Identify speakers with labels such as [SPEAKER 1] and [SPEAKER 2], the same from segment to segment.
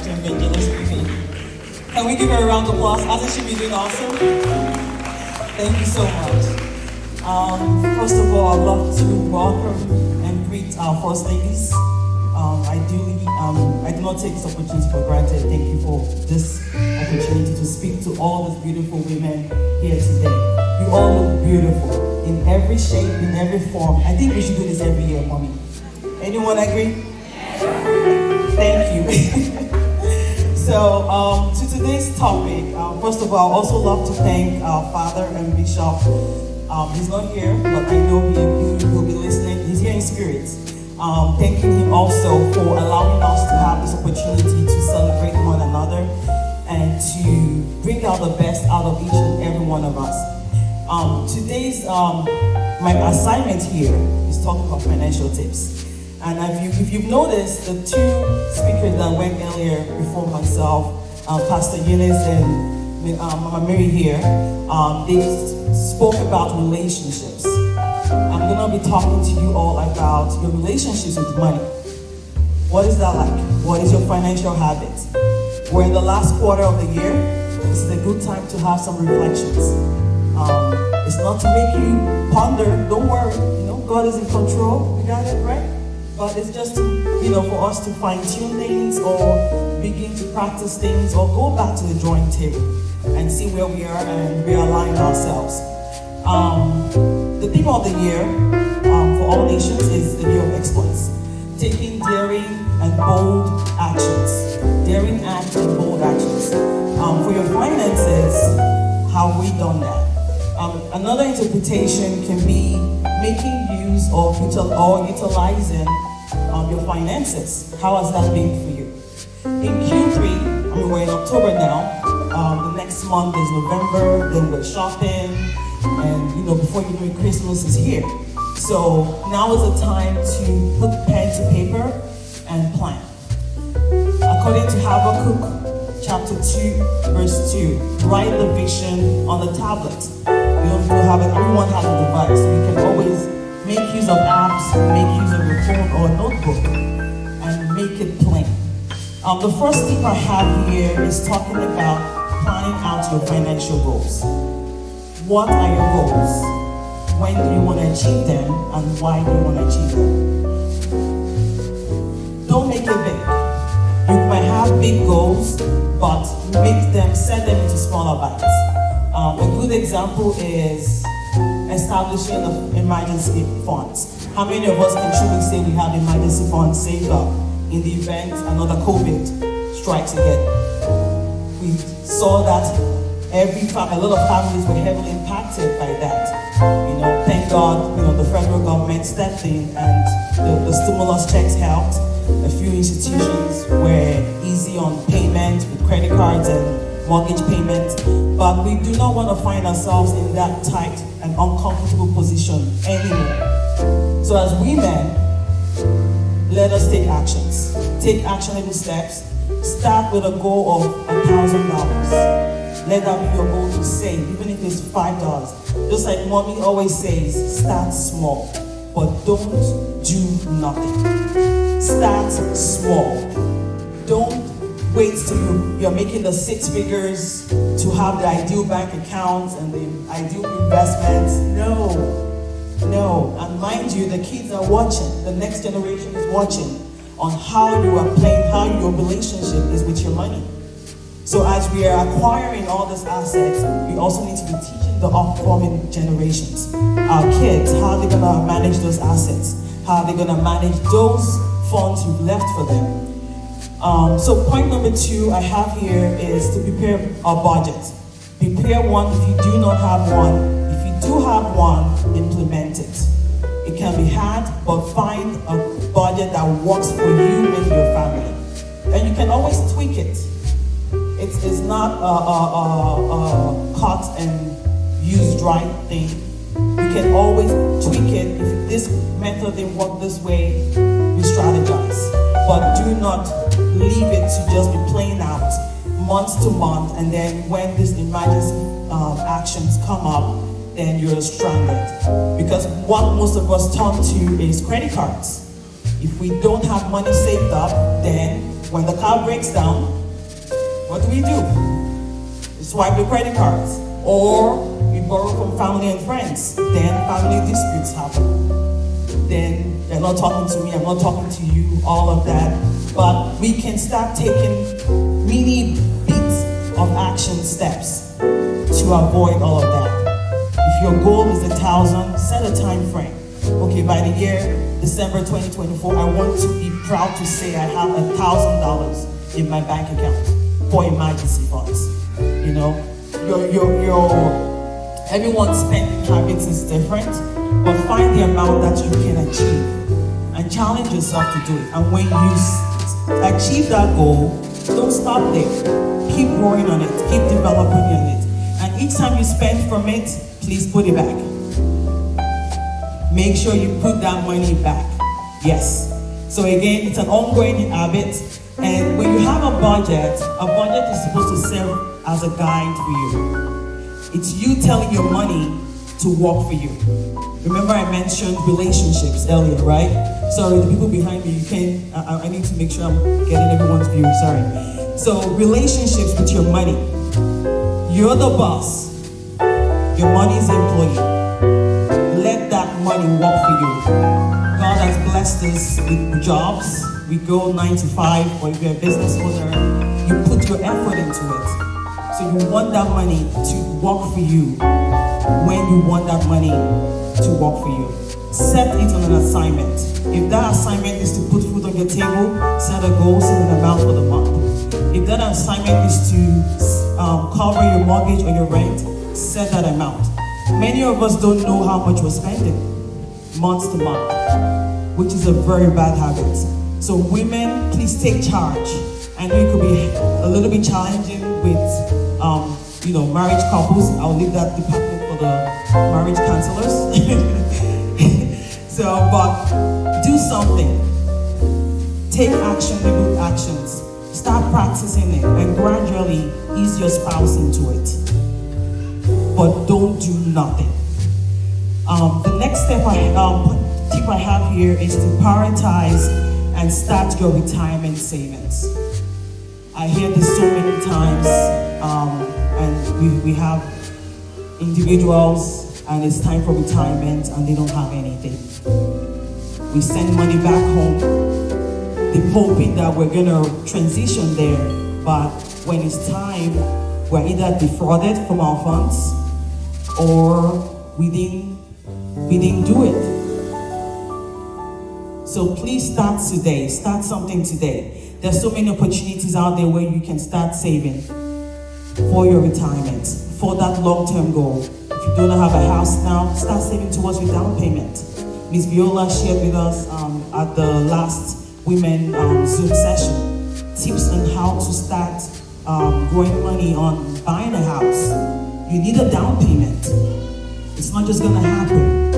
[SPEAKER 1] Dr. Evangelist Vivi. Can we give her a round of applause? Hasn't she been doing awesome? Thank you so much. First of all, I'd love to welcome and greet our First Ladies. I do not take this opportunity for granted. Thank you for this opportunity to speak to all these beautiful women here today. You all look beautiful in every shape, in every form. I think we should do this every year, Mommy. Anyone agree? Thank you. So, to today's topic, first of all, I also love to thank our Father and Bishop. He's not here, but I know he will be listening. He's here in spirit. Thanking him also for allowing us to have this opportunity to celebrate one another and to bring out the best out of each and every one of us. Today's my assignment here is talking about financial tips. And if you've noticed, the two speakers that went earlier before myself, Pastor Eunice and Mama Mary here, they spoke about relationships. I'm going to be talking to you all about your relationships with money. What is that like? What is your financial habits? We're in the last quarter of the year. This is a good time to have some reflections. It's not to make you ponder. Don't worry. God is in control. We got it, right? But it's just to, for us to fine-tune things or begin to practice things or go back to the drawing table and see where we are and realign ourselves. The theme of the year for all nations is the year of exploits. Taking daring and bold actions. Daring acts and bold actions. For your finances, how have we done that? Another interpretation can be making use or utilizing your finances. How has that been for you? In Q3, we're in October now. The next month is November, then we're shopping, and before you know it, Christmas is here. So now is the time to put pen to paper and plan. According to Habakkuk chapter 2, verse 2, write the vision on the tablet. You don't have it, everyone has a device, so you can always make use of apps, make use of your phone or a notebook, and make it plain. The first tip I have here is talking about planning out your financial goals. What are your goals? When do you want to achieve them, and why do you want to achieve them? Don't make it big. You might have big goals, but set them into smaller bites. A good example is establishing an emergency funds. How many of us can truly say we have emergency funds saved up in the event another COVID strikes again? We saw that a lot of families were heavily impacted by that. Thank God, the federal government stepped in and the stimulus checks helped. A few institutions were easy on payment with credit cards and mortgage payments, but we do not want to find ourselves in that tight and uncomfortable position anymore. So as women, let us take actions. Take actionable steps. Start with a goal of $1,000. Let that be your goal to save, even if it's $5. Just like Mommy always says, start small, but don't do nothing. Start small. Don't wait till you're making the six figures to have the ideal bank accounts and the ideal investments. No. And mind you, the kids are watching. The next generation is watching on how you are playing, how your relationship is with your money. So as we are acquiring all these assets, we also need to be teaching the upcoming generations, our kids, how they're going to manage those assets, how they're going to manage those funds you've left for them. So point number 2 I have here is to prepare a budget. Prepare one if you do not have one. If you do have one, implement it. It can be hard, but find a budget that works for you and your family. And you can always tweak it. It's not a cut and use dry thing. You can always tweak it. If this method didn't work this way, we strategize. But do not leave it to just be playing out month to month, and then when these emergency actions come up, then you're stranded. Because what most of us turn to is credit cards. If we don't have money saved up, then When the car breaks down, what do? We swipe the credit cards. Or we borrow from family and friends. Then family disputes happen. Then they're not talking to me, I'm not talking to you, all of that. But we can start taking mini bits of action steps to avoid all of that. If your goal is 1,000, set a time frame. Okay, by the year December 2024, I want to be proud to say I have $1,000 in my bank account for emergency funds. You know, everyone's spending habits is different, but find the amount that you can achieve and challenge yourself to do it. And when you achieve that goal, don't stop there. Keep growing on it, keep developing on it. And each time you spend from it, please put it back. Make sure you put that money back. Yes. So again, it's an ongoing habit. And when you have a budget is supposed to serve as a guide for you. It's you telling your money to work for you. Remember I mentioned relationships earlier, right? Sorry, the people behind me, I need to make sure I'm getting everyone's view, sorry. So relationships with your money. You're the boss. Your money is the employee. Let that money work for you. God has blessed us with jobs. We go 9 to 5, or if you're a business owner, you put your effort into it. So you want that money to work for you when you want that money to work for you. Set it on an assignment. If that assignment is to put food on your table, set a goal, set an amount for the month. If that assignment is to cover your mortgage or your rent, set that amount. Many of us don't know how much we're spending month to month, which is a very bad habit. So women, please take charge. I know it could be a little bit challenging with marriage couples. I'll leave that department for the marriage counselors. But do something. Take actionable actions. Start practicing it and gradually ease your spouse into it. But don't do nothing. The next tip I have here is to prioritize and start your retirement savings. I hear this so many times, and we have individuals and it's time for retirement and they don't have anything. We send money back home, hoping that we're gonna transition there, but when it's time, we're either defrauded from our funds or we didn't do it. So please start today, start something today. There's so many opportunities out there where you can start saving for your retirement, for that long-term goal. If you don't have a house now, start saving towards your down payment. Ms. Viola shared with us at the last Women Zoom session tips on how to start growing money on buying a house. You need a down payment. It's not just gonna happen.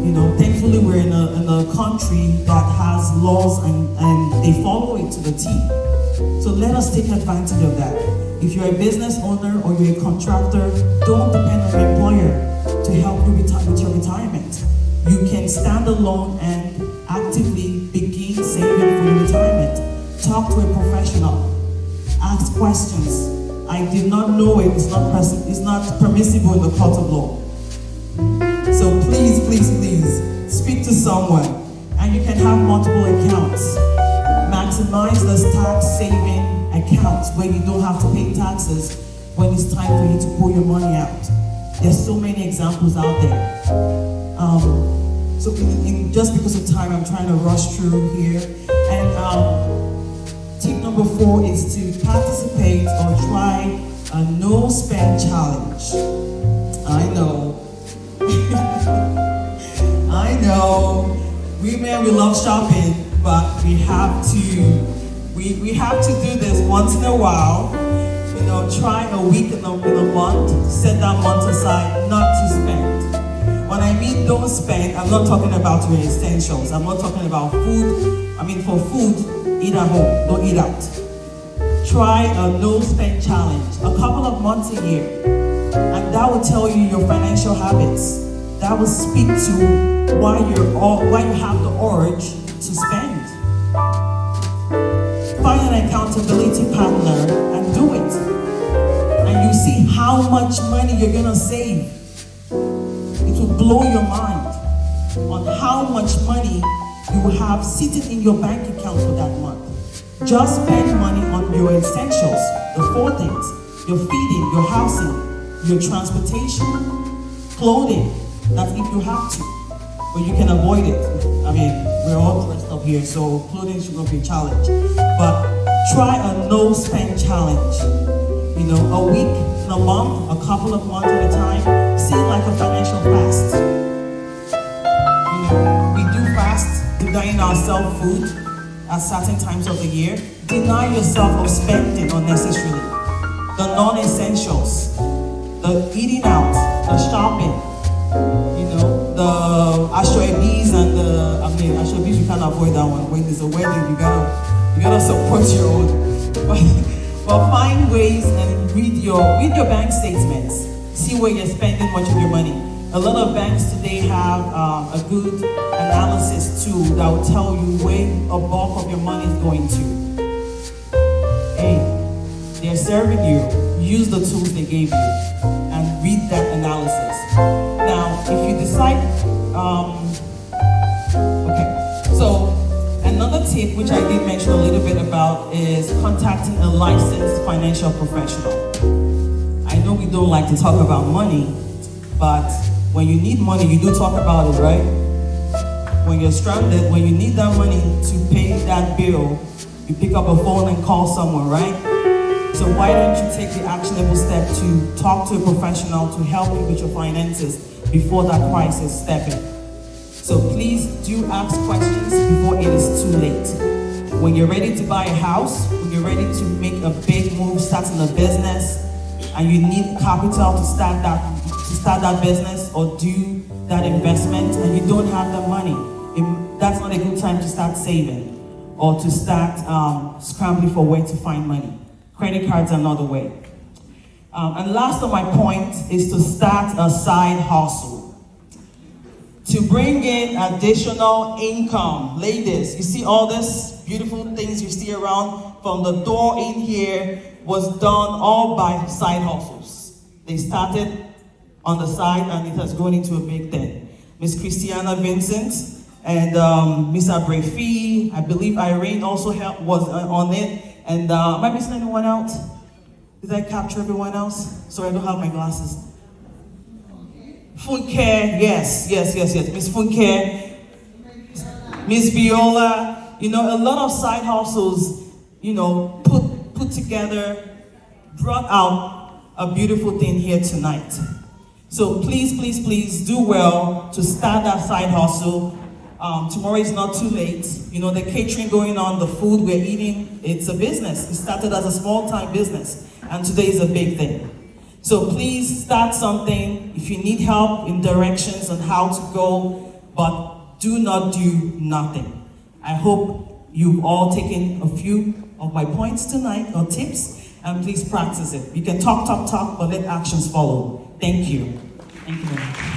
[SPEAKER 1] You know, thankfully we're in a country that has laws and they follow it to the T. So let us take advantage of that. If you're a business owner or you're a contractor, don't depend on your employer to help you with your retirement. You can stand alone and actively begin saving for your retirement. Talk to a professional. Ask questions. I did not know it. It's not permissible in the court of law. So please, please, please, speak to someone. And you can have multiple accounts. Maximize the tax saving accounts where you don't have to pay taxes when it's time for you to pull your money out. There's so many examples out there. So just because of time, I'm trying to rush through here. And tip number 4 is to participate or try a no-spend challenge. I know. I know. Women, we love shopping, but we have to do this once in a while. You know, try a week in a month, set that month aside not to spend. When I mean don't spend, I'm not talking about your essentials. I'm not talking about food. I mean for food, eat at home, don't eat out. Try a no-spend challenge, a couple of months a year. And that will tell you your financial habits. That will speak to why you have the urge to spend. Find an accountability partner and do it. And you see how much money you're gonna save. It will blow your mind on how much money you will have sitting in your bank account for that month. Just spend money on your essentials, the 4 things: your feeding, your housing, your transportation, clothing. That's if you have to, but you can avoid it. I mean, we're all dressed up here, so clothing should not be a challenge. But try a no-spend challenge. You know, a week, a month, a couple of months at a time. See it like a financial fast. You know, we do fast, denying ourselves food at certain times of the year. Deny yourself of spending unnecessarily. The non-essentials, the eating out, the shopping, you know, the ashwabis and ashwabis, you can't avoid that one. When there's a wedding, you gotta support your own. But find ways and read your bank statements. See where you're spending much of your money. A lot of banks today have a good analysis tool that will tell you where a bulk of your money is going to. Hey, they're serving you. Use the tools they gave you and read that analysis. Now, if you decide, so another tip which I did mention a little bit about is contacting a licensed financial professional. I know we don't like to talk about money, but when you need money, you do talk about it, right? When you're stranded, when you need that money to pay that bill, you pick up a phone and call someone, right? So why don't you take the actionable step to talk to a professional to help you with your finances before that crisis steps in? So please do ask questions before it is too late. When you're ready to buy a house, when you're ready to make a big move, starting a business, and you need capital to start that business or do that investment, and you don't have the money, that's not a good time to start saving or to start scrambling for where to find money. Credit cards are not the way. And last of my point is to start a side hustle to bring in additional income. Ladies, you see all this beautiful things you see around from the door in here was done all by side hustles. They started on the side and it has grown into a big thing. Miss Christiana Vincent and Miss Abrefi, I believe Irene also was on it. And am I missing anyone out? Did I capture everyone else? Sorry, I don't have my glasses. Food care, yes. Miss Food Care, Miss Viola. You know, a lot of side hustles, you know, put together, brought out a beautiful thing here tonight. So please do well to start that side hustle. Tomorrow is not too late. You know, the catering going on, the food we're eating, it's a business. It started as a small-time business, and today is a big thing. So please start something. If you need help in directions on how to go, but do not do nothing. I hope you've all taken a few of my points tonight, or tips, and please practice it. You can talk, but let actions follow. Thank you. Thank you very much.